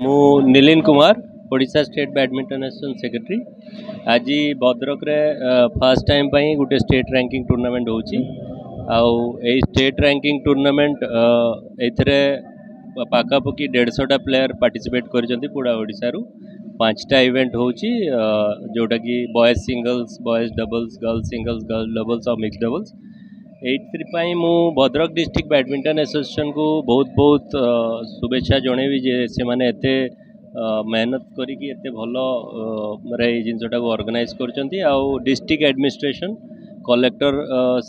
मु Nilin Kumar Odisha state badminton association secretary. आज भद्रक रे फर्स्ट टाइम पाई गोटे स्टेट रैंकिंग टूर्नामेंट होची। आउ ए स्टेट रैंकिंग टूर्नामेंट एथरे पाखापाखि 150टा प्लेयर पार्टिसिपेट करजंती पूरा ओडिशा रु। 5टा इवेंट होची जोटा कि boys singles, boys doubles, girls singles, girl doubles और मिक्स डबल्स। एथपाई मु भद्रक डिस्ट्रिक्ट बैडमिंटन एसोसिएशन को बहुत बहुत शुभेच्छा जनइबी जे से माने एते मेहनत करी एते भल रे जिनसटा को ऑर्गेनाइज करचंती। आउ डिस्ट्रिक्ट एडमिनिस्ट्रेशन कलेक्टर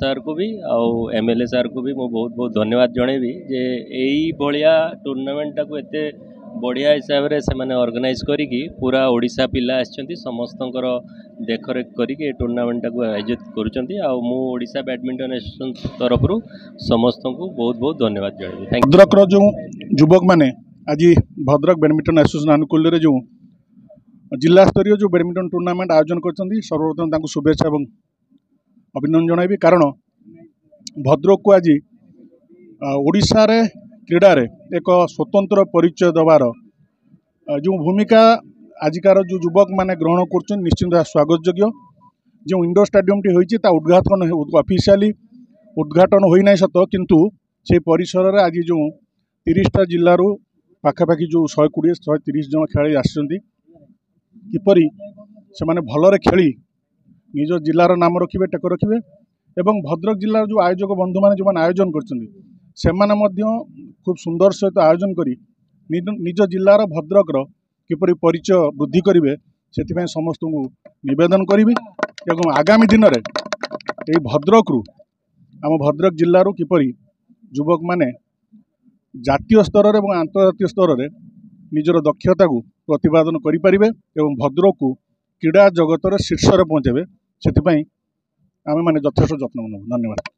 सर को भी आउ एमएलए सर को भी मु बहुत बहुत धन्यवाद जनइबी जे एई भलिया टूर्नामेंट को एते बढ़िया हिसाब रे से माने ऑर्गेनाइज करी पूरा ओडिशा पिला आछंती समस्तंकर देखरेख करी टूर्नामेंट को आयोजित करूचंती। आ मु ओडिशा बैडमिंटन एसोसिएशन तरफ समस्त को बहुत बहुत धन्यवाद जनइबी। Thank you. भद्रक जो युवक माने आज भद्रक बैडमिंटन एसोसिएशन अनुकूल रे जो जिला स्तरीय जो बैडमिंटन टूर्नामेंट आयोजन करछंती सर्वप्रथम तांको शुभेच्छा और अभिनंदन जनइबी। कारण भद्रक को आज ओडिशा रे क्रीडा रे एक स्वतंत्र परिचय देवार जो भूमिका आजिकार जो युवक माने ग्रहण कर निश्चिंत स्वागत योग्य। जो इंडोर स्टेडियम टी होईची ता उद्घाटन ऑफिशियली उद्घाटन होई नै सत किंतु से परिसर रे आज जो 30टा जिल्ला रु पाखापाखि जो 120-130 जन खेलाड़ी आसछंती किपरि से माने भलरे खेली निज जिलार नाम रखिबे टेक रखिबे एवं भद्रक जिल्लार जो आयोजक बंधु माने जो आयोजन करछंती से माने मध्य खूब सुंदर सहित आयोजन करी निज जिलार भद्रक किपरि परिचय वृद्धि करिवे से समस्त को निवेदन करी एवं आगामी दिन में ये भद्रक रु आम भद्रक जिल्ला किपरि युवक माने जातीय स्तर और अंतर्जातीय स्तर में निजर दक्षता को प्रतिपादन करें एवं भद्रक को क्रीड़ा जगत शीर्ष में पहुँचे से आम मैंने यथेष्ट जत्न नेबु। धन्यवाद।